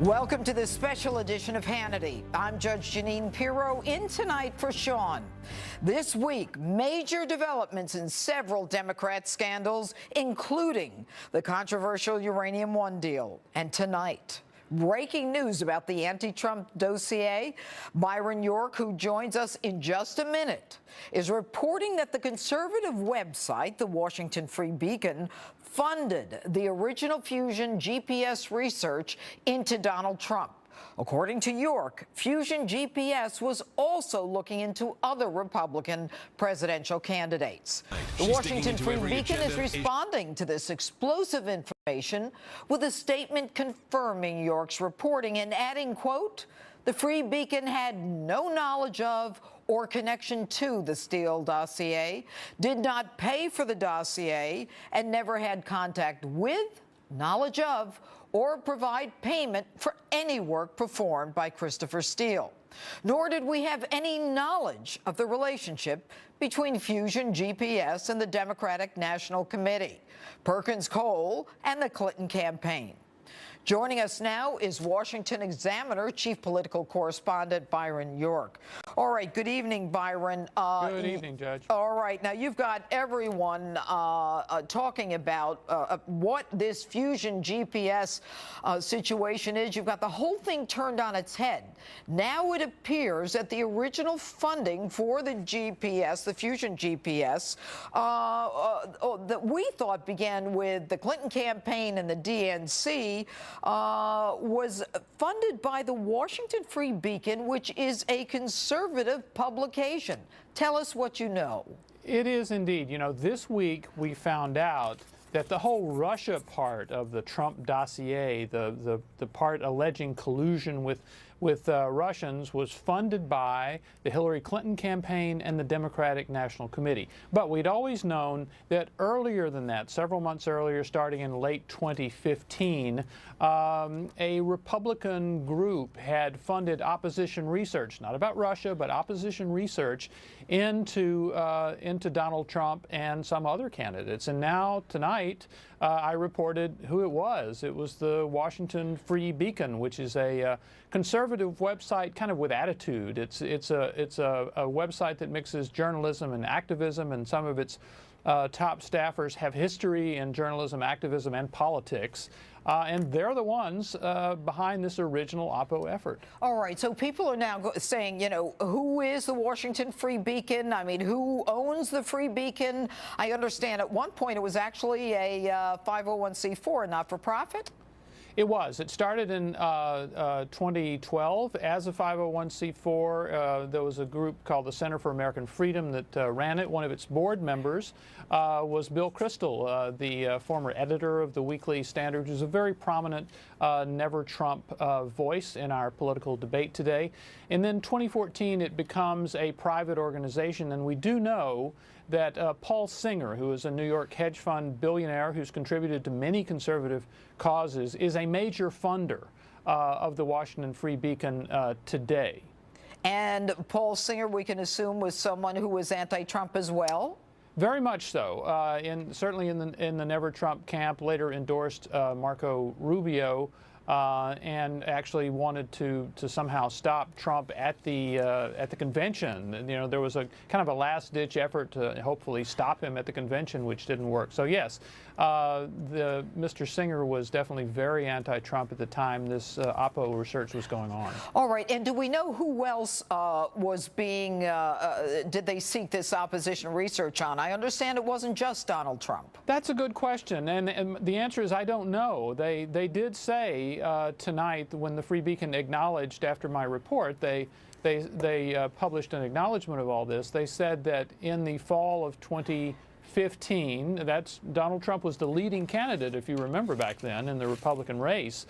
Welcome to this special edition of Hannity. I'm Judge Jeanine Pirro, in tonight for Sean. This week, major developments in several Democrat scandals, including the controversial Uranium One deal. And tonight, breaking news about the anti-Trump dossier. Byron York, who joins us in just a minute, is reporting that the conservative website, the Washington Free Beacon, funded the original Fusion GPS research into Donald Trump. According to York, Fusion GPS was also looking into other Republican presidential candidates. The Washington Free Beacon is responding to this explosive information with a statement confirming York's reporting and adding, quote, "The Free Beacon had no knowledge of or connection to the Steele dossier, did not pay for the dossier, and never had contact with, knowledge of, or provide payment for any work performed by Christopher Steele. Nor did we have any knowledge of the relationship between Fusion GPS and the Democratic National Committee, Perkins Coie, and the Clinton campaign." Joining us now is Washington Examiner Chief Political Correspondent Byron York. All right, good evening, Byron. Good evening, Judge. All right, now you've got everyone talking about what this Fusion GPS situation is. You've got the whole thing turned on its head. Now it appears that the original funding for the GPS, the Fusion GPS, that we thought began with the Clinton campaign and the DNC, was funded by the Washington Free Beacon, which is a conservative publication. Tell us what you know. It is indeed. You know, this week we found out that the whole Russia part of the Trump dossier, the part alleging collusion with Russians, was funded by the Hillary Clinton campaign and the Democratic National Committee. But we'd always known that earlier than that, several months earlier, starting in late 2015, a Republican group had funded opposition research, not about Russia, but opposition research into Donald Trump and some other candidates. And now, tonight, I reported who it was. It was the Washington Free Beacon, which is a conservative website, kind of with attitude. It's a website that mixes journalism and activism, and some of its top staffers have history in journalism, activism, and politics. And they're the ones behind this original Oppo effort. All right, so people are now saying, you know, who is the Washington Free Beacon? I mean, who owns the Free Beacon? I understand at one point it was actually a 501c4, not-for-profit? It was. It started in 2012 as a 501c4. There was a group called the Center for American Freedom that ran it. One of its board members was Bill Kristol, the former editor of the Weekly Standard, who's a very prominent Never Trump voice in our political debate today. And then 2014, it becomes a private organization, and we do know that Paul Singer, who is a New York hedge fund billionaire who's contributed to many conservative causes, is a major funder of the Washington Free Beacon today. And Paul Singer, we can assume, was someone who was anti-Trump as well? Very much so. Certainly in the Never Trump camp, later endorsed Marco Rubio, and actually wanted to somehow stop Trump at the convention. You know, there was a kind of a last-ditch effort to hopefully stop him at the convention, which didn't work. So yes, Mr. Singer was definitely very anti-Trump at the time this Oppo research was going on. All right, and do we know who else was being? Did they seek this opposition research on? I understand it wasn't just Donald Trump. That's a good question, and the answer is I don't know. They did say tonight, when the Free Beacon acknowledged after my report, they published an acknowledgement of all this. They said that in the fall of 2015, Donald Trump was the leading candidate, if you remember back then, in the Republican race.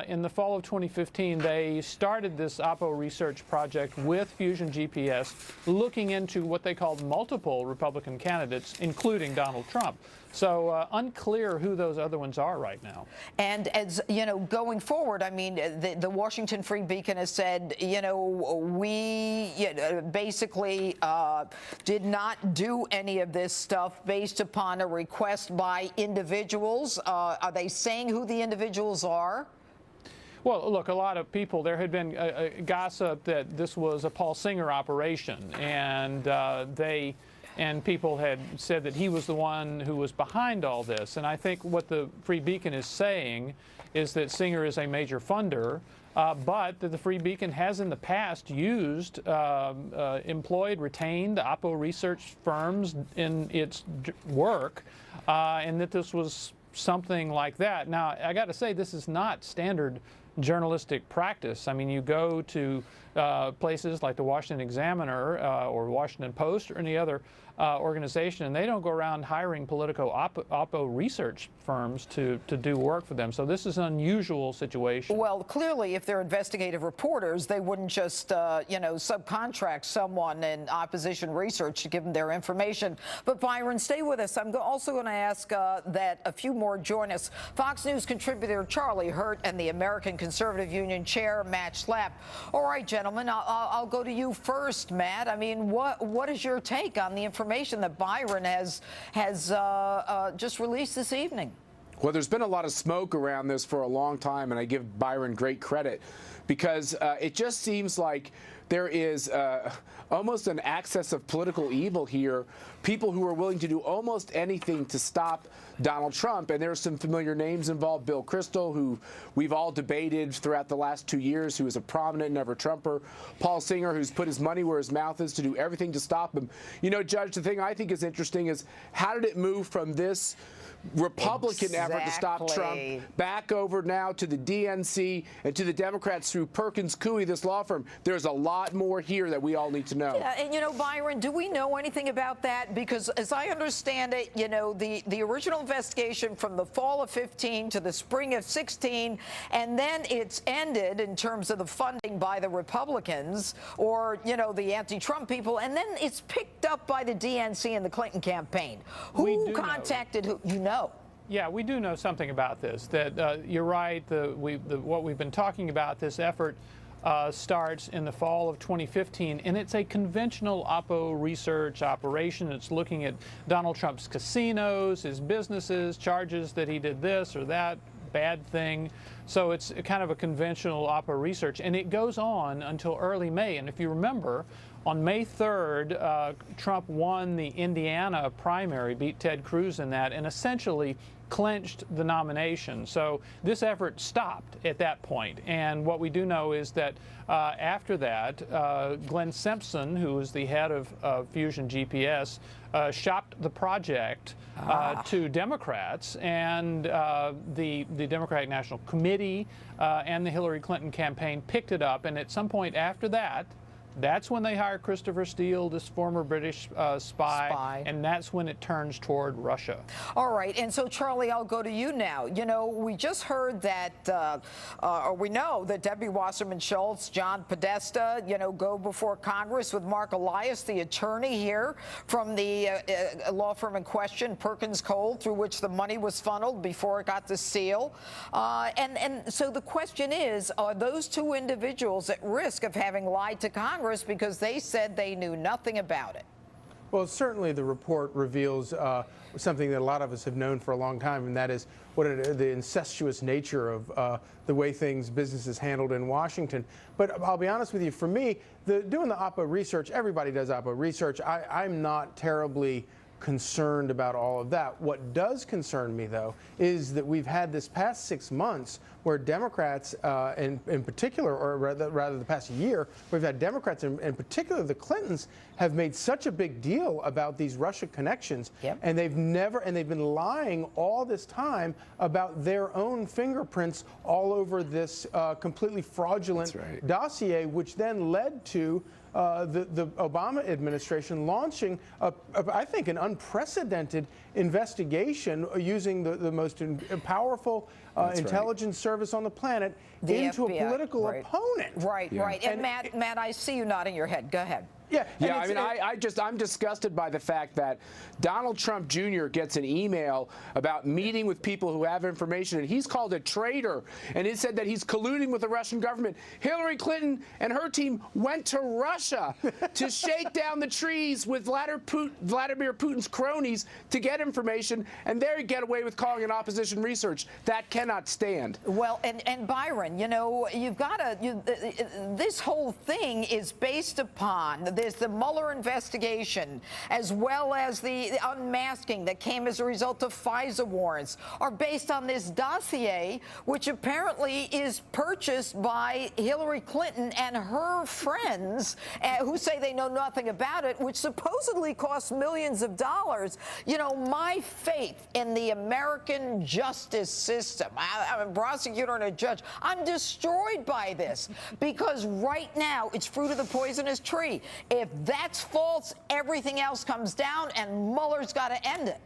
In the fall of 2015, they started this Oppo research project with Fusion GPS, looking into what they called multiple Republican candidates, including Donald Trump. So unclear who those other ones are right now. And as you know, going forward, I mean, the Washington Free Beacon has said, you know, we basically did not do any of this stuff based upon a request by individuals. Are they saying who the individuals are? Well, look, a lot of people, there had been gossip that this was a Paul Singer operation, and people had said that he was the one who was behind all this. And I think what the Free Beacon is saying is that Singer is a major funder, but that the Free Beacon has in the past used, employed, retained Oppo research firms in its work, and that this was something like that. Now, I got to say, this is not standard journalistic practice. I mean, you go to places like the Washington Examiner or Washington Post or any other organization, and they don't go around hiring Politico Oppo research firms to do work for them. So this is an unusual situation. Well, clearly, if they're investigative reporters, they wouldn't just, subcontract someone in opposition research to give them their information. But Byron, stay with us. I'm also going to ask that a few more join us. Fox News contributor Charlie Hurt and the American Conservative Union chair, Matt Schlapp. All right, gentlemen, I'll go to you first, Matt. I mean, what is your take on the information that Byron has just released this evening? Well, there's been a lot of smoke around this for a long time, and I give Byron great credit because it just seems like there is almost an access of political evil here, people who are willing to do almost anything to stop Donald Trump. And there are some familiar names involved. Bill Kristol, who we've all debated throughout the last 2 years, who is a prominent never-Trumper. Paul Singer, who's put his money where his mouth is to do everything to stop him. You know, Judge, the thing I think is interesting is how did it move from this Republican effort to stop Trump back over now to the DNC and to the Democrats through Perkins Coie, this law firm? There's a lot more here that we all need to know. Yeah, and you know, Byron, do we know anything about that? Because as I understand it, you know, the original investigation from the fall of 15 to the spring of 16, and then it's ended in terms of the funding by the Republicans or, you know, the anti-Trump people, and then it's picked up by the DNC and the Clinton campaign. Who contacted who? You know. Yeah, we do know something about this. That you're right. What we've been talking about, this effort starts in the fall of 2015, and it's a conventional Oppo research operation. It's looking at Donald Trump's casinos, his businesses, charges that he did this or that bad thing. So it's kind of a conventional Oppo research, and it goes on until early May. And if you remember, on May 3rd, Trump won the Indiana primary, beat Ted Cruz in that, and essentially clinched the nomination. So this effort stopped at that point. And what we do know is that after that, Glenn Simpson, who was the head of Fusion GPS, shopped the project to Democrats, and the Democratic National Committee and the Hillary Clinton campaign picked it up. And at some point after that, that's when they hire Christopher Steele, this former British spy, and that's when it turns toward Russia. All right, and so, Charlie, I'll go to you now. You know, we just heard that, or we know that Debbie Wasserman Schultz, John Podesta, you know, go before Congress with Mark Elias, the attorney here from the law firm in question, Perkins Coie, through which the money was funneled before it got to Steele. And so the question is, are those two individuals at risk of having lied to Congress because they said they knew nothing about it? Well, certainly the report reveals something that a lot of us have known for a long time, and that is the incestuous nature of the way business is handled in Washington. But I'll be honest with you, for me, doing the Oppo research, everybody does Oppo research. I'm not terribly concerned about all of that. What does concern me, though, is that we've had this past 6 months where Democrats, in particular, or rather the past year, we've had Democrats, in particular the Clintons, have made such a big deal about these Russia connections, and they've been lying all this time about their own fingerprints all over this completely fraudulent dossier, which then led to the Obama administration launching, I think, an unprecedented investigation using the most powerful intelligence service on the planet into FBI, a political opponent. Right. And Matt, I see you nodding your head. Go ahead. Yeah, yeah. I mean, I'm disgusted by the fact that Donald Trump Jr. gets an email about meeting with people who have information, and he's called a traitor, and it said that he's colluding with the Russian government. Hillary Clinton and her team went to Russia to shake down the trees with Vladimir Putin's cronies to get information, and they get away with calling it opposition research. That cannot stand. Well, and Byron, you know, you've got to. This whole thing is based upon. There's the Mueller investigation, as well as the unmasking that came as a result of FISA warrants, are based on this dossier, which apparently is purchased by Hillary Clinton and her friends, who say they know nothing about it, which supposedly costs millions of dollars. You know, my faith in the American justice system, I'm a prosecutor and a judge, I'm destroyed by this, because right now it's fruit of the poisonous tree. If that's false, everything else comes down, and Mueller's got to end it.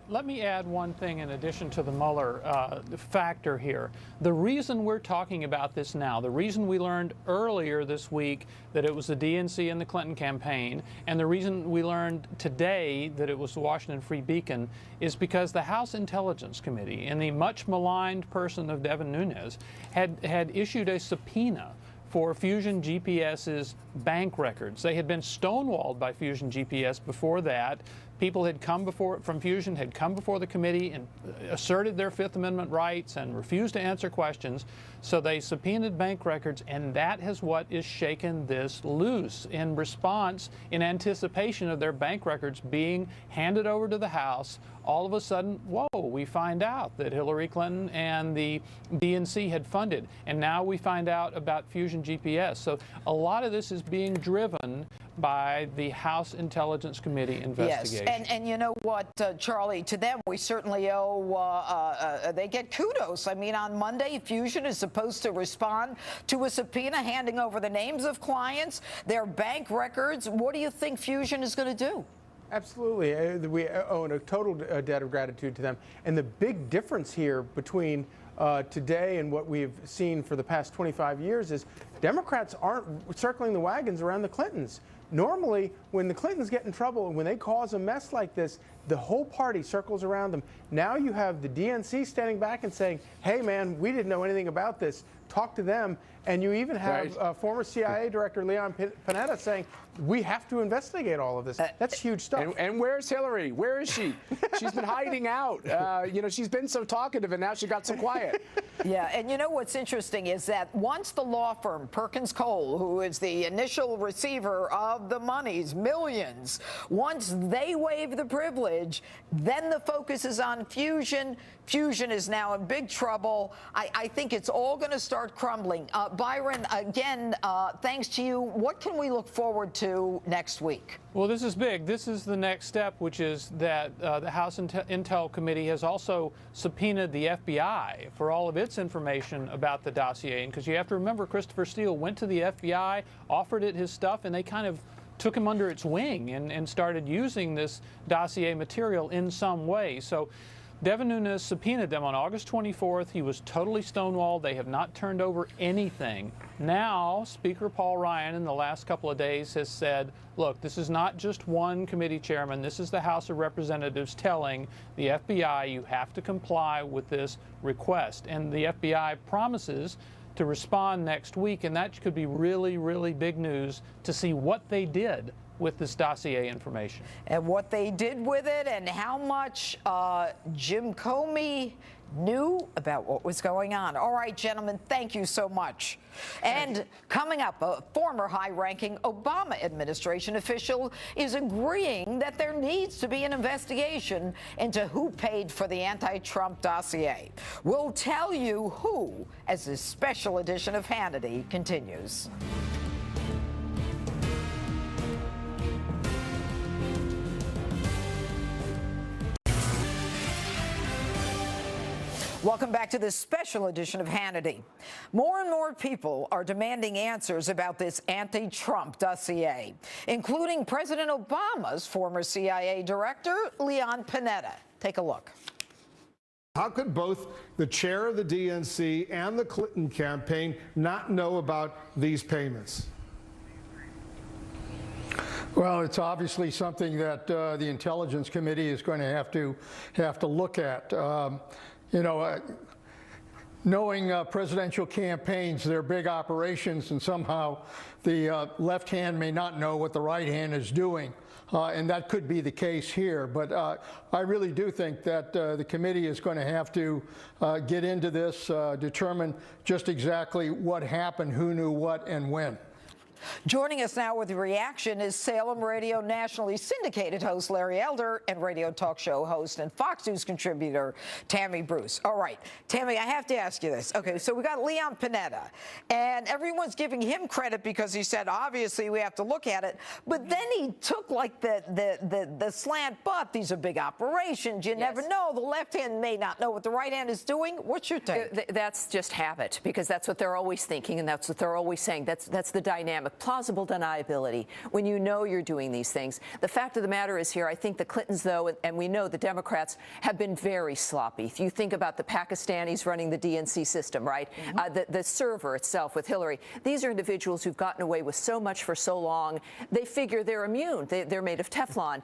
Let me add one thing in addition to the Mueller factor here. The reason we're talking about this now, the reason we learned earlier this week that it was the DNC and the Clinton campaign, and the reason we learned today that it was the Washington Free Beacon, is because the House Intelligence Committee, and the much maligned person of Devin Nunes, had issued a subpoena for Fusion GPS's bank records. They had been stonewalled by Fusion GPS before that. People had come from Fusion had come before the committee and asserted their Fifth Amendment rights and refused to answer questions. So they subpoenaed bank records, and that is what is shaken this loose in response, in anticipation of their bank records being handed over to the House. All of a sudden, whoa, we find out that Hillary Clinton and the DNC had funded. And now we find out about Fusion GPS. So a lot of this is being driven by the House Intelligence Committee investigation. Yes, and you know what, Charlie, to them we certainly owe, they get kudos. I mean, on Monday, Fusion is supposed to respond to a subpoena handing over the names of clients, their bank records. What do you think Fusion is going to do? Absolutely. We owe a total debt of gratitude to them. And the big difference here between today and what we've seen for the past 25 years is Democrats aren't circling the wagons around the Clintons. Normally, when the Clintons get in trouble and when they cause a mess like this, the whole party circles around them. Now you have the DNC standing back and saying, hey, man, we didn't know anything about this. Talk to them. And you even have former CIA Director Leon Panetta saying, we have to investigate all of this. That's huge stuff. And where's Hillary? Where is she? She's been hiding out. You know, she's been so talkative, and now she got so quiet. Yeah, and you know what's interesting is that once the law firm Perkins Cole, who is the initial receiver of the monies, millions, once they waive the privilege, then the focus is on Fusion. Fusion is now in big trouble. I think it's all going to start crumbling. Byron, again, thanks to you. What can we look forward to next week? Well, this is big. This is the next step, which is that the House Intel Committee has also subpoenaed the FBI for all of its information about the dossier. And because you have to remember, Christopher Steele went to the FBI, offered it his stuff, and they kind of took him under its wing and started using this dossier material in some way. So Devin Nunes subpoenaed them on August 24th. He was totally stonewalled. They have not turned over anything. Now, Speaker Paul Ryan in the last couple of days has said, look, this is not just one committee chairman. This is the House of Representatives telling the FBI you have to comply with this request. And the FBI promises to respond next week, and that could be really, really big news to see what they did with this dossier information. And what they did with it, and how much Jim Comey knew about what was going on. All right, gentlemen, thank you so much. And coming up, a former high-ranking Obama administration official is agreeing that there needs to be an investigation into who paid for the anti-Trump dossier. We'll tell you who as this special edition of Hannity continues. Welcome back to this special edition of Hannity. More and more people are demanding answers about this anti-Trump dossier, including President Obama's former CIA director, Leon Panetta. Take a look. How could both the chair of the DNC and the Clinton campaign not know about these payments? Well, it's obviously something that the Intelligence Committee is going to have to look at. Knowing presidential campaigns, they're big operations, and somehow the left hand may not know what the right hand is doing. And that could be the case here. But I really do think that the committee is going to have to get into this, determine just exactly what happened, who knew what, and when. Joining us now with a reaction is Salem Radio nationally syndicated host Larry Elder and radio talk show host and Fox News contributor Tammy Bruce. All right, Tammy, I have to ask you this. Okay, so we got Leon Panetta, and everyone's giving him credit because he said, obviously, we have to look at it. But then he took like the slant, but these are big operations. You never know. The left hand may not know what the right hand is doing. What's your take? That's just habit, because that's what they're always thinking, and that's what they're always saying. That's the dynamic. Plausible deniability, when you know you're doing these things. The fact of the matter is here, I think the Clintons, though, and we know the Democrats, have been very sloppy. If you think about the Pakistanis running the DNC system, right? The server itself with Hillary, these are individuals who've gotten away with so much for so long. They figure they're immune. They're made of Teflon,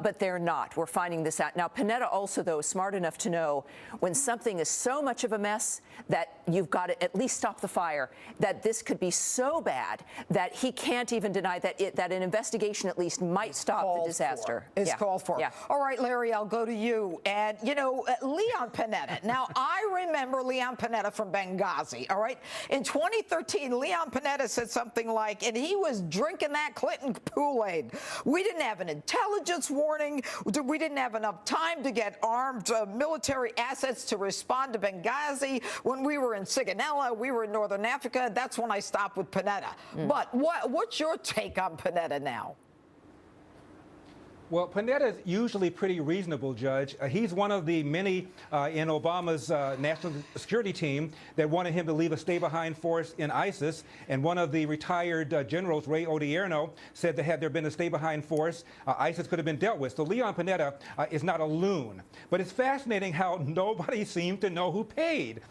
but they're not. We're finding this out. Now, Panetta also, though, is smart enough to know when something is so much of a mess that you've got to at least stop the fire, that this could be so bad that he can't even deny that that an investigation at least might stop the disaster. It's called for. Yeah. All right, Larry, I'll go to you. And, you know, Leon Panetta. Now, I remember Leon Panetta from Benghazi, all right? In 2013, Leon Panetta said something like, and he was drinking that Clinton Kool-Aid. We didn't have an intelligence warning. We didn't have enough time to get armed military assets to respond to Benghazi. When we were in Sigonella, we were in Northern Africa. That's when I stopped with Panetta. But what's your take on Panetta now? Well, Panetta is usually pretty reasonable, Judge. He's one of the many in Obama's national security team that wanted him to leave a stay-behind force in ISIS. And one of the retired generals, Ray Odierno, said that had there been a stay-behind force, ISIS could have been dealt with. So Leon Panetta is not a loon. But it's fascinating how nobody seemed to know who paid.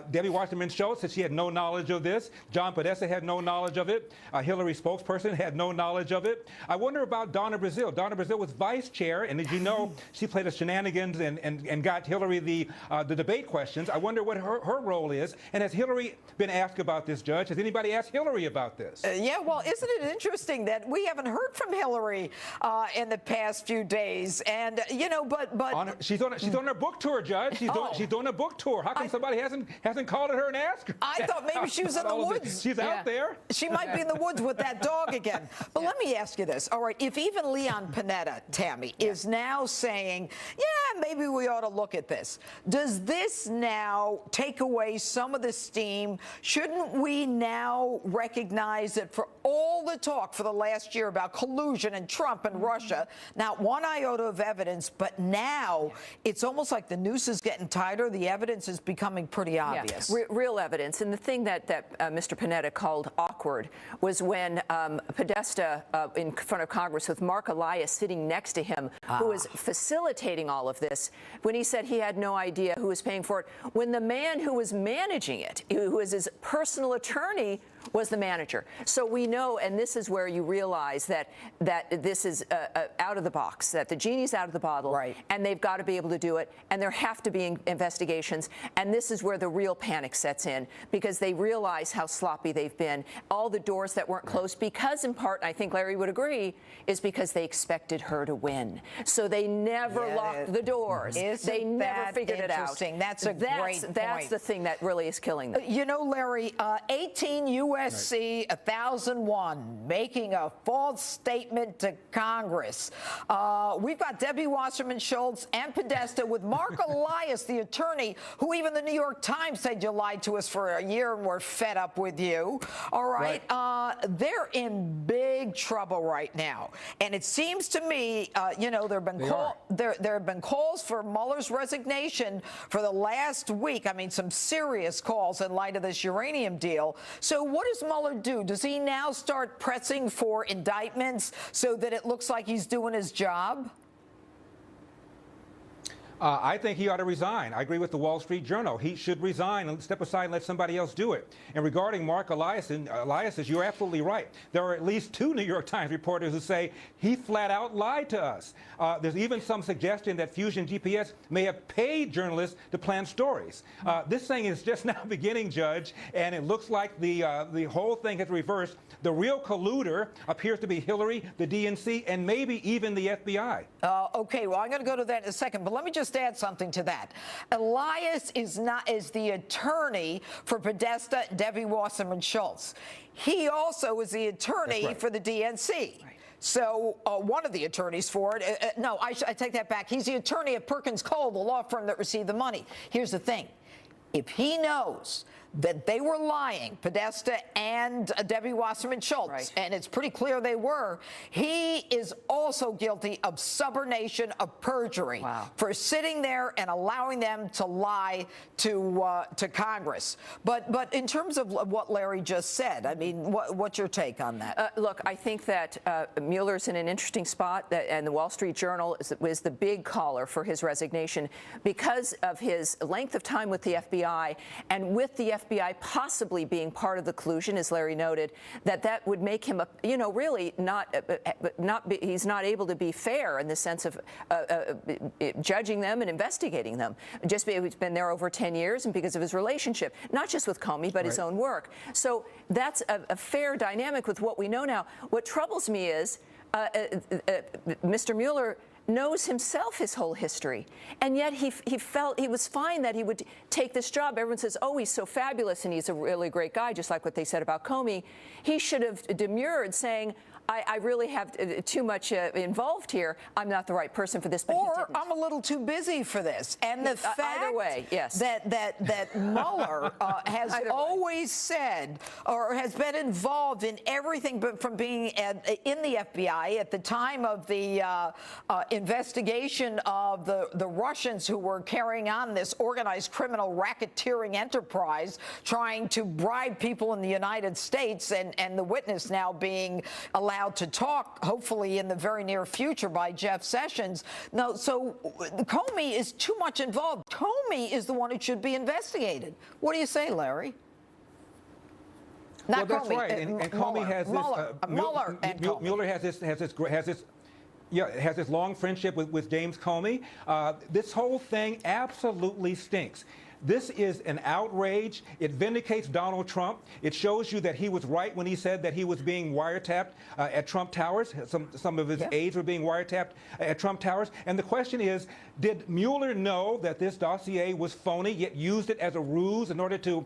Debbie Wasserman Schultz said she had no knowledge of this. John Podesta had no knowledge of it. Hillary's spokesperson had no knowledge of it. I wonder about Donna Brazile. Donna Brazile was vice chair, and as you know, she played the shenanigans and got Hillary the debate questions. I wonder what her role is. And has Hillary been asked about this, Judge? Has anybody asked Hillary about this? Yeah, well, isn't it interesting that we haven't heard from Hillary in the past few days? And you know, but she's on her book tour, Judge. She's doing a book tour. How come somebody hasn't called at her and asked her? I thought maybe she was in the woods. She's out there. She might be in the woods with that dog again. But let me ask you this. All right, if even Leon Panetta, Tammy, is now saying, yeah, maybe we ought to look at this. Does this now take away some of the steam? Shouldn't we now recognize that for all the talk for the last year about collusion and Trump and Russia, not one iota of evidence, but now it's almost like the noose is getting tighter. The evidence is becoming pretty obvious. Yeah. Real evidence. And the thing that Mr. Panetta called awkward was when Podesta in front of Congress with Mark Elias sitting next to him, who was facilitating all of this, when he said he had no idea who was paying for it, when the man who was managing it, who was his personal attorney, was the manager. So we know, and this is where you realize that this is out of the box, that the genie's out of the bottle, right, and they've got to be able to do it, and there have to be investigations, and this is where the real panic sets in, because they realize how sloppy they've been, all the doors that weren't closed, because in part, I think Larry would agree, is because they expected her to win. So they never locked the doors. They never figured it out. That's a great point. That's the thing that really is killing them. You know, Larry, 18 USC 1001 making a false statement to Congress. We've got Debbie Wasserman Schultz and Podesta with Mark Elias, the attorney, who even the New York Times said you lied to us for a year and we're fed up with you. All right. They're in big trouble right now. And it seems to me, you know, there have been calls for Mueller's resignation for the last week. I mean, some serious calls in light of this uranium deal. So what does Mueller do? Does he now start pressing for indictments so that it looks like he's doing his job? I think he ought to resign. I agree with the Wall Street Journal. He should resign and step aside and let somebody else do it. And regarding Mark Elias, you're absolutely right. There are at least 2 New York Times reporters who say he flat out lied to us. There's even some suggestion that Fusion GPS may have paid journalists to plan stories. This thing is just now beginning, Judge, and it looks like the whole thing has reversed. The real colluder appears to be Hillary, the DNC, and maybe even the FBI. Okay, well, I'm going to go to that in a second, but let me just add something to that. Elias is the attorney for Podesta, Debbie Wasserman Schultz. He also is the attorney for the DNC. Right. So one of the attorneys for it, no, I take that back. He's the attorney at Perkins Cole, the law firm that received the money. Here's the thing. If he knows that they were lying, Podesta and Debbie Wasserman Schultz, right, and it's pretty clear they were, he is also guilty of subornation of perjury for sitting there and allowing them to lie to Congress. But in terms of what Larry just said, I mean, what's your take on that? Look, I think that Mueller's in an interesting spot, and the Wall Street Journal was the big caller for his resignation because of his length of time with the FBI, and with the FBI possibly being part of the collusion, as Larry noted, that would make him, really he's not able to be fair in the sense of judging them and investigating them. Just because he's been there over 10 years and because of his relationship, not just with Comey, but his own work. So that's a fair dynamic with what we know now. What troubles me is Mr. Mueller knows himself his whole history, and yet he felt he was fine that he would take this job. Everyone says, oh, he's so fabulous and he's a really great guy, just like what they said about Comey. He should have demurred, saying, I really have too much involved here. I'm not the right person for this. But or I'm a little too busy for this. And the fact either way, yes, that Mueller has always said, or has been involved in everything, but from being in the FBI at the time of the investigation of the Russians who were carrying on this organized criminal racketeering enterprise, trying to bribe people in the United States, and the witness now being allowed to talk, hopefully in the very near future, by Jeff Sessions. No, so Comey is too much involved. Comey is the one who should be investigated. What do you say, Larry? Not well, that's Comey, right. And Comey has this. Mueller has this long friendship with James Comey. This whole thing absolutely stinks. This is an outrage. It vindicates Donald Trump. It shows you that he was right when he said that he was being wiretapped at Trump Towers. Some of his aides were being wiretapped at Trump Towers. And the question is, did Mueller know that this dossier was phony, yet used it as a ruse in order to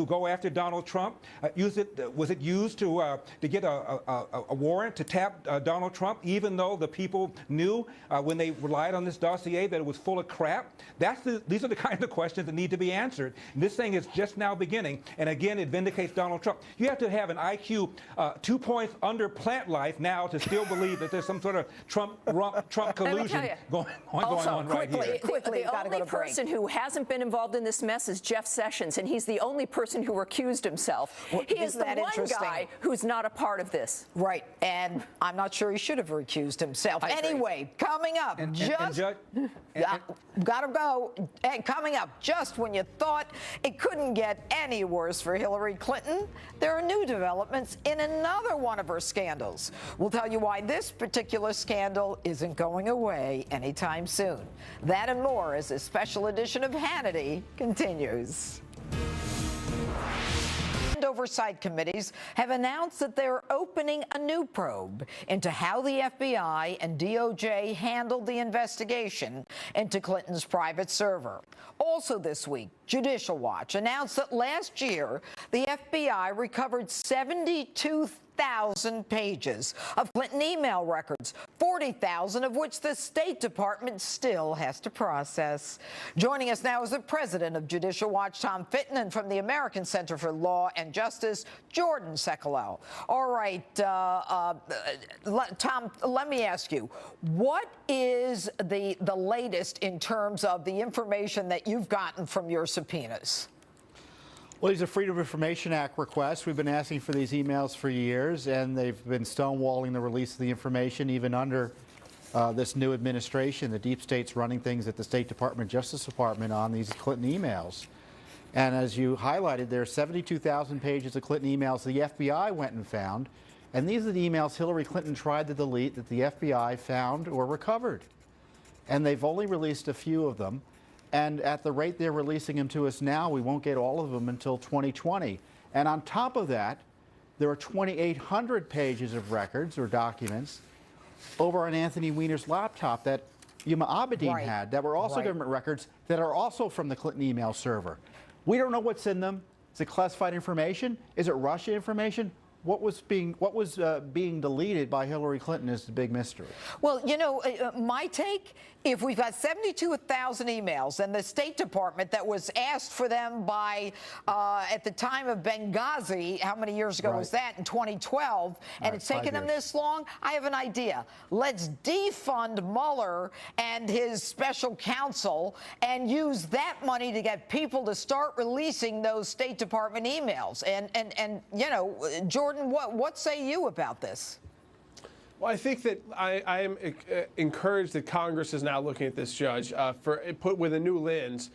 go after Donald Trump? Was it used to get a warrant to tap Donald Trump, even though the people knew when they relied on this dossier that it was full of crap? These are the kind of questions that need to be answered. And this thing is just now beginning, and again, it vindicates Donald Trump. You have to have an IQ 2 points under plant life now to still believe that there's some sort of Trump collusion going on right here. The only person who hasn't been involved in this mess is Jeff Sessions, and he's the only person who recused himself. He is the one guy who's not a part of this. Right, and I'm not sure he should have recused himself. Anyway, coming up, gotta go. Coming up, just when you thought it couldn't get any worse for Hillary Clinton, there are new developments in another one of her scandals. We'll tell you why this particular scandal isn't going away anytime soon. That and more as this special edition of Hannity continues. Oversight committees have announced that they're opening a new probe into how the FBI and DOJ handled the investigation into Clinton's private server. Also this week, Judicial Watch announced that last year, the FBI recovered 72,000 pages of Clinton email records, 40,000 of which the State Department still has to process. Joining us now is the president of Judicial Watch, Tom Fitton, and from the American Center for Law and Justice, Jordan Sekulow. All right, Tom, let me ask you, what is the latest in terms of the information that you've gotten from your subpoenas? Well, these are Freedom of Information Act requests. We've been asking for these emails for years, and they've been stonewalling the release of the information even under this new administration, the deep state's running things at the State Department, Justice Department on these Clinton emails. And as you highlighted, there are 72,000 pages of Clinton emails the FBI went and found. And these are the emails Hillary Clinton tried to delete that the FBI found or recovered. And they've only released a few of them. And at the rate they're releasing them to us now, we won't get all of them until 2020. And on top of that, there are 2,800 pages of records or documents over on Anthony Weiner's laptop that Yuma Abedin had that were also government records that are also from the Clinton email server. We don't know what's in them. Is it classified information? Is it Russia information? What was being deleted by Hillary Clinton is the big mystery. Well, you know, my take, if we've got 72,000 emails and the State Department that was asked for them by, at the time of Benghazi, how many years ago was that, in 2012, and it's taken them this long, I have an idea. Let's defund Mueller and his special counsel and use that money to get people to start releasing those State Department emails. And you know, Jordan, what say you about this? Well, I think that I am encouraged that Congress is now looking at this, Judge, put with a new lens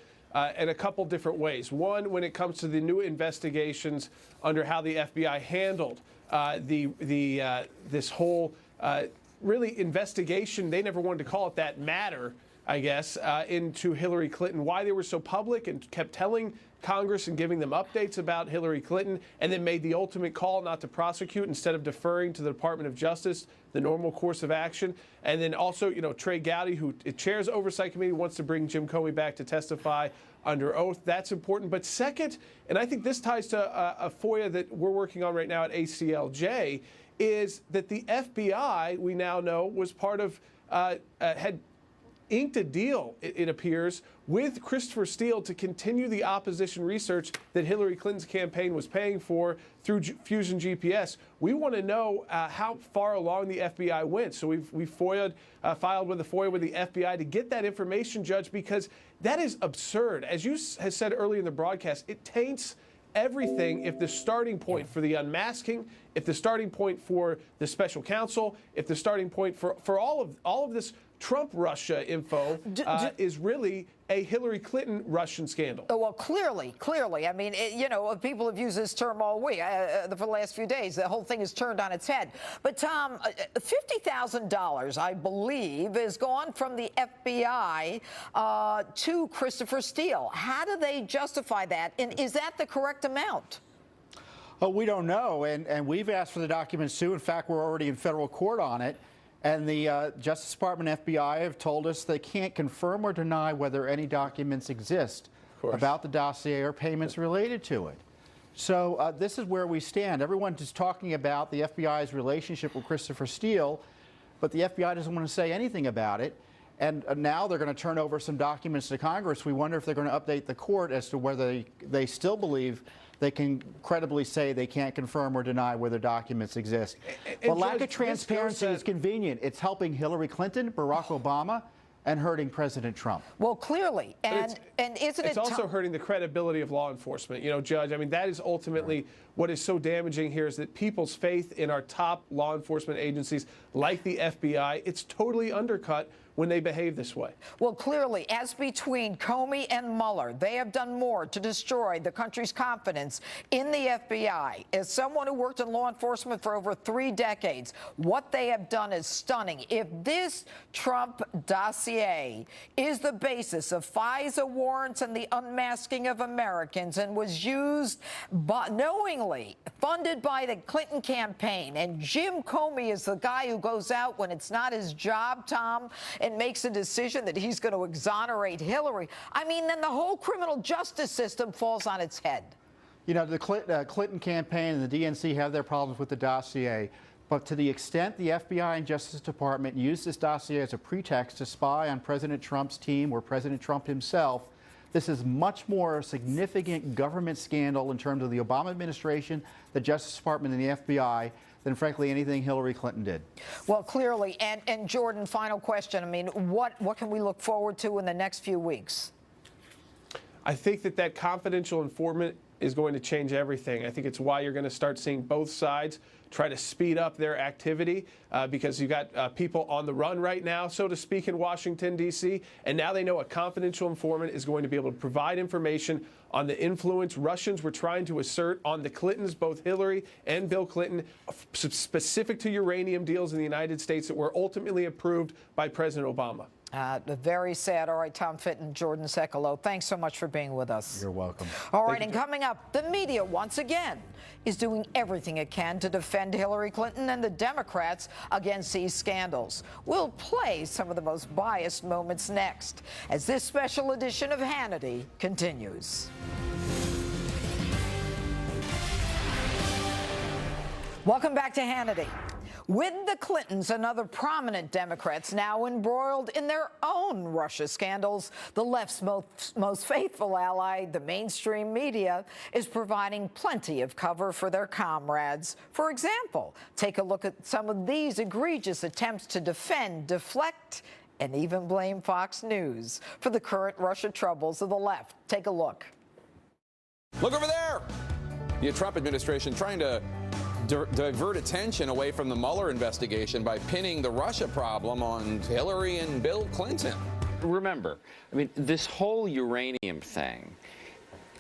in a couple different ways. One, when it comes to the new investigations under how the FBI handled this whole really investigation, they never wanted to call it that, matter, I guess, into Hillary Clinton, why they were so public and kept telling Congress and giving them updates about Hillary Clinton, and then made the ultimate call not to prosecute instead of deferring to the Department of Justice, the normal course of action. And then also, you know, Trey Gowdy, who chairs Oversight Committee, wants to bring Jim Comey back to testify under oath. That's important. But second, and I think this ties to a FOIA that we're working on right now at ACLJ, is that the FBI, we now know, was part of, had inked a deal, it appears, with Christopher Steele to continue the opposition research that Hillary Clinton's campaign was paying for through Fusion GPS. We want to know how far along the FBI went. So we've filed with a FOIA with the FBI to get that information, Judge, because that is absurd. As you have said earlier in the broadcast, it taints everything if the starting point for the unmasking, if the starting point for the special counsel, if the starting point for all of this Trump-Russia info is really a Hillary Clinton Russian scandal. Oh, well, clearly. I mean, you know, people have used this term all week, for the last few days. The whole thing is turned on its head. But, Tom, $50,000, I believe, is gone from the FBI to Christopher Steele. How do they justify that? And is that the correct amount? Oh, we don't know, and we've asked for the documents, too. In fact, we're already in federal court on it. And the Justice Department FBI have told us they can't confirm or deny whether any documents exist about the dossier or payments related to it. So this is where we stand. Everyone's just talking about the FBI's relationship with Christopher Steele, but the FBI doesn't want to say anything about it. And now they're going to turn over some documents to Congress. We wonder if they're going to update the court as to whether they still believe they can credibly say they can't confirm or deny whether documents exist. But lack of transparency is convenient. It's helping Hillary Clinton, Barack Obama, and hurting President Trump. Well, clearly. And isn't it... It's also hurting the credibility of law enforcement. You know, Judge, I mean, that is ultimately what is so damaging here, is that people's faith in our top law enforcement agencies, like the FBI, it's totally undercut when they behave this way. Well, clearly, as between Comey and Mueller, they have done more to destroy the country's confidence in the FBI. As someone who worked in law enforcement for over 3 decades, what they have done is stunning. If this Trump dossier is the basis of FISA warrants and the unmasking of Americans and was used knowingly, funded by the Clinton campaign, and Jim Comey is the guy who goes out when it's not his job, Tom, and makes a decision that he's going to exonerate Hillary, I mean, then the whole criminal justice system falls on its head. You know, the Clinton campaign and the DNC have their problems with the dossier, but to the extent the FBI and Justice Department use this dossier as a pretext to spy on President Trump's team or President Trump himself, this is much more significant government scandal in terms of the Obama administration, the Justice Department, and the FBI than, frankly, anything Hillary Clinton did. Well, clearly. And Jordan, final question. I mean, what can we look forward to in the next few weeks? I think that confidential informant is going to change everything. I think it's why you're going to start seeing both sides try to speed up their activity because you've got people on the run right now, so to speak, in Washington, D.C., and now they know a confidential informant is going to be able to provide information on the influence Russians were trying to assert on the Clintons, both Hillary and Bill Clinton, specific to uranium deals in the United States that were ultimately approved by President Obama. Very sad. All right, Tom Fitton, Jordan Sekelo, thanks so much for being with us. You're welcome. All right, and coming up, the media once again is doing everything it can to defend Hillary Clinton and the Democrats against these scandals. We'll play some of the most biased moments next as this special edition of Hannity continues. Welcome back to Hannity. With the Clintons and other prominent Democrats now embroiled in their own Russia scandals, the left's most faithful ally, the mainstream media, is providing plenty of cover for their comrades. For example, take a look at some of these egregious attempts to defend, deflect, and even blame Fox News for the current Russia troubles of the left. Take a look. Look over there! The Trump administration trying to divert attention away from the Mueller investigation by pinning the Russia problem on Hillary and Bill Clinton. Remember, I mean, this whole uranium thing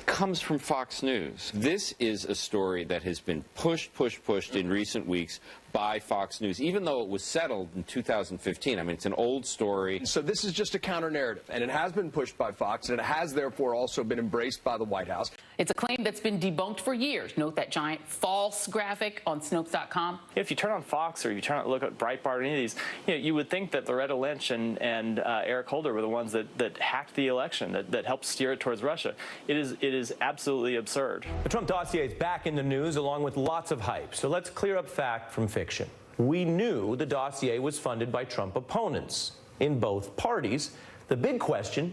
comes from Fox News. This is a story that has been pushed in recent weeks by Fox News, even though it was settled in 2015. I mean, it's an old story. So this is just a counter-narrative, and it has been pushed by Fox, and it has therefore also been embraced by the White House. It's a claim that's been debunked for years. Note that giant false graphic on Snopes.com. If you turn on Fox or you look at Breitbart or any of these, you would think that Loretta Lynch and Eric Holder were the ones that hacked the election, that helped steer it towards Russia. It is absolutely absurd. The Trump dossier is back in the news along with lots of hype. So let's clear up fact from fiction. We knew the dossier was funded by Trump opponents in both parties. The big question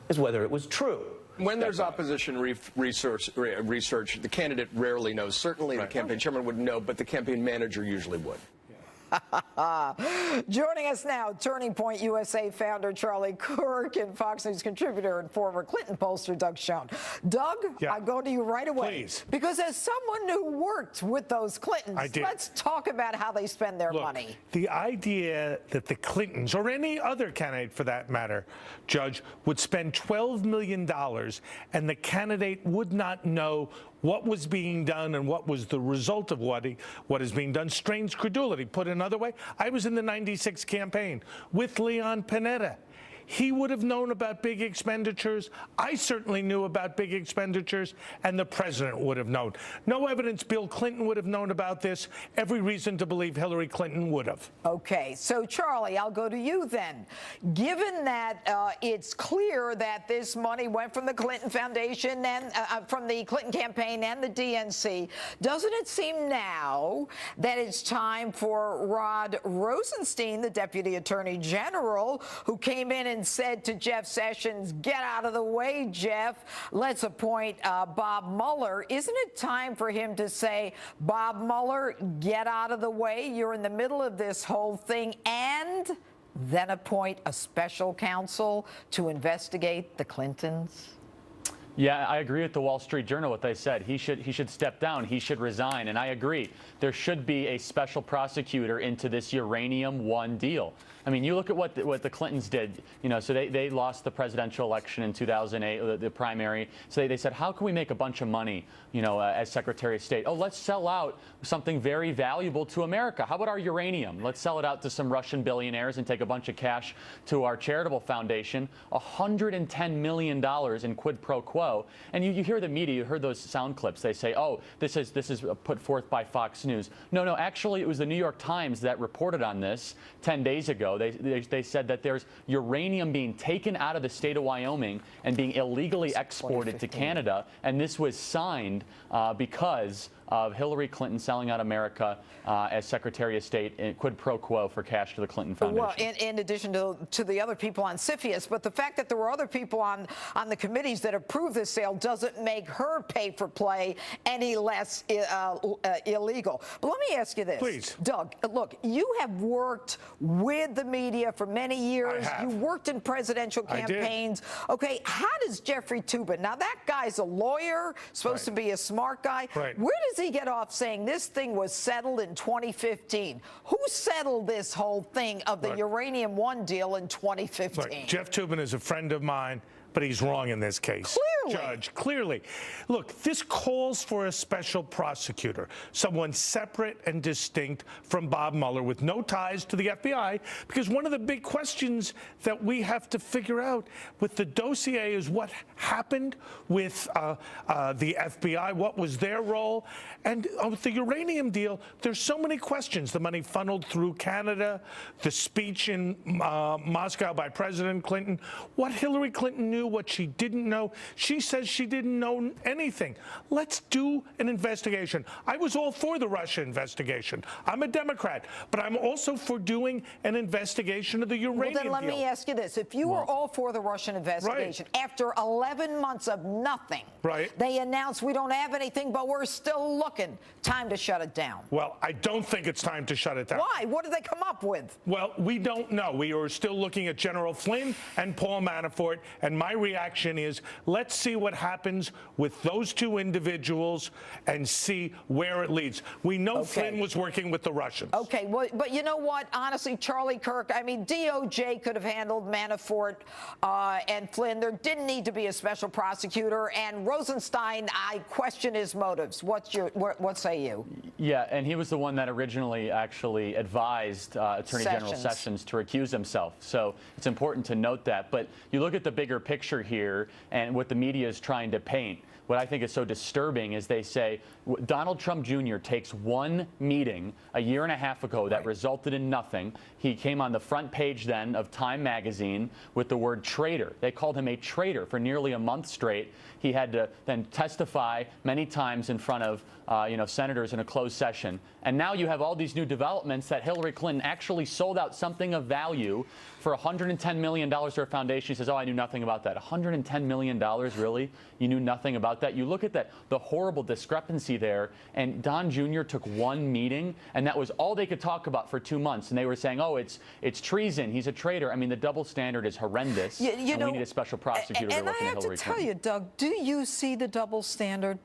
is whether it was true. When there's opposition research, the candidate rarely knows. Certainly the campaign chairman would know, but the campaign manager usually would. Joining us now, Turning Point USA founder Charlie Kirk and Fox News contributor and former Clinton pollster Doug Schoen. Doug, I go to you right away. Please. Because as someone who worked with those Clintons, let's talk about how they spend their money. The idea that the Clintons, or any other candidate for that matter, Judge, would spend $12 million and the candidate would not know what was being done and what was the result of what is being done strains credulity. Put another way, I was in the '96 campaign with Leon Panetta. He would have known about big expenditures. I certainly knew about big expenditures, and the president would have known. No evidence Bill Clinton would have known about this. Every reason to believe Hillary Clinton would have. Okay, so Charlie, I'll go to you then. Given that it's clear that this money went from the Clinton Foundation and from the Clinton campaign and the DNC, doesn't it seem now that it's time for Rod Rosenstein, the Deputy Attorney General, who came in and said to Jeff Sessions, get out of the way, Jeff, let's appoint Bob Mueller. Isn't it time for him to say, Bob Mueller, get out of the way, you're in the middle of this whole thing, and then appoint a special counsel to investigate the Clintons? Yeah, I agree with the Wall Street Journal, what they said. He should step down. He should resign. And I agree. There should be a special prosecutor into this Uranium One deal. I mean, you look at what the Clintons did. So they lost the presidential election in 2008, the primary. So they said, how can we make a bunch of money, as Secretary of State? Oh, let's sell out something very valuable to America. How about our uranium? Let's sell it out to some Russian billionaires and take a bunch of cash to our charitable foundation. $110 million in quid pro quo. And you hear the media, you heard those sound clips. They say, oh, this is put forth by Fox News. No, actually, it was the New York Times that reported on this 10 days ago. They said that there's uranium being taken out of the state of Wyoming and being illegally exported to Canada, and this was signed because of Hillary Clinton selling out America as Secretary of State in quid pro quo for cash to the Clinton Foundation. Well, in addition to the other people on CFIUS, but the fact that there were other people on the committees that approved this sale doesn't make her pay-for-play any less illegal. But let me ask you this. Please. Doug, look, you have worked with the media for many years. I have. You worked in presidential campaigns. Okay, how does Jeffrey Toobin, now that guy's a lawyer, supposed to be a smart guy. Right. Where does he get off saying this thing was settled in 2015? Who settled this whole thing of the Uranium One deal in 2015? Look, Jeff Toobin is a friend of mine, but he's wrong in this case. Clearly. Judge, clearly. Look, this calls for a special prosecutor, someone separate and distinct from Bob Mueller with no ties to the FBI, because one of the big questions that we have to figure out with the dossier is what happened with the FBI, what was their role, and with the uranium deal, there's so many questions. The money funneled through Canada, the speech in Moscow by President Clinton, what Hillary Clinton knew, what she didn't know. She says she didn't know anything. Let's do an investigation. I was all for the Russia investigation. I'm a Democrat, but I'm also for doing an investigation of the uranium deal. Well, then let me ask you this. If you were all for the Russian investigation, after 11 months of nothing, they announced we don't have anything, but we're still looking. Time to shut it down. Well, I don't think it's time to shut it down. Why? What did they come up with? Well, we don't know. We are still looking at General Flynn and Paul Manafort, and my reaction is let's see what happens with those two individuals and see where it leads. We know Flynn was working with the Russians. Okay, well, but you know what? Honestly, Charlie Kirk, I mean, DOJ could have handled Manafort and Flynn. There didn't need to be a special prosecutor. And Rosenstein, I question his motives. What say you? Yeah, and he was the one that originally actually advised Attorney General Sessions to recuse himself. So it's important to note that. But you look at the bigger picture here and what the media is trying to paint. What I think is so disturbing is they say Donald Trump Jr. takes one meeting a year and a half ago that resulted in nothing. He came on the front page then of Time magazine with the word traitor. They called him a traitor for nearly a month straight. He had to then testify many times in front of senators in a closed session. And now you have all these new developments that Hillary Clinton actually sold out something of value for $110 million to her foundation. She says, oh, I knew nothing about that. $110 million, really? You knew nothing about that? You look at that, the horrible discrepancy there, and Don Jr. took one meeting, and that was all they could talk about for 2 months. And they were saying, oh, it's treason. He's a traitor. I mean, the double standard is horrendous, and we need a special prosecutor to look into Hillary Clinton. And I have to tell you, Doug, do you see the double standard?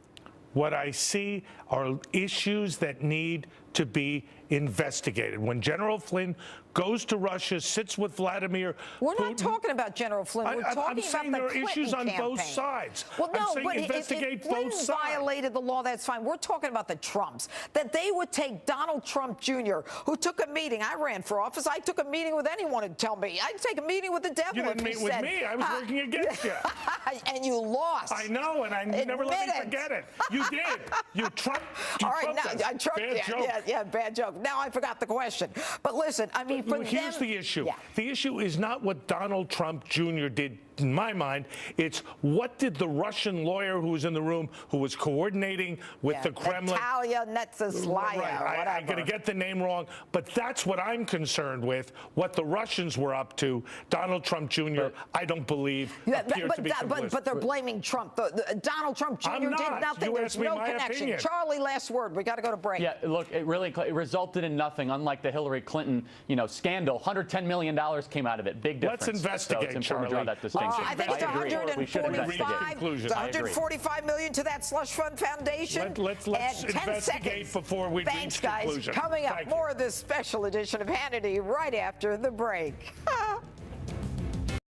What I see are issues that need to be investigated. When General Flynn goes to Russia, sits with Vladimir We're Putin, not talking about General Flynn. We're talking I'm saying about the there are issues on Clinton both campaign. sides. Well, no, I'm saying but investigate if Flynn both sides. violated the law, that's fine. We're talking about the Trumps. That they would take Donald Trump Jr., who took a meeting. I ran for office. I took a meeting with anyone who'd tell me. I'd take a meeting with the devil You didn't if he meet with said, me. I was working against you. And you lost. I know, and I never let me forget it. You did. You Trump. All right, now I trumped bad joke. Yeah, bad joke. Now I forgot the question. But listen, I mean, for here's them, the issue. Yeah. The issue is not what Donald Trump Jr. did, in my mind. It's what did the Russian lawyer who was in the room, who was coordinating with the Kremlin. Natalia Netzeslaya, whatever. I'm going to get the name wrong, but that's what I'm concerned with, what the Russians were up to. Donald Trump Jr., I don't believe, appeared to be complicit. But they're blaming Trump. Donald Trump Jr. did nothing. There's no connection. Opinion. Charlie, last word. We got to go to break. Yeah, look, it resulted in nothing, unlike the Hillary Clinton, scandal. $110 million came out of it. Big difference. Let's investigate, so it's important to draw that distinction. I think it's $145 million to that slush fund foundation. Let's investigate before we reach Thanks, guys. conclusion. Coming up, more of this special edition of Hannity right after the break.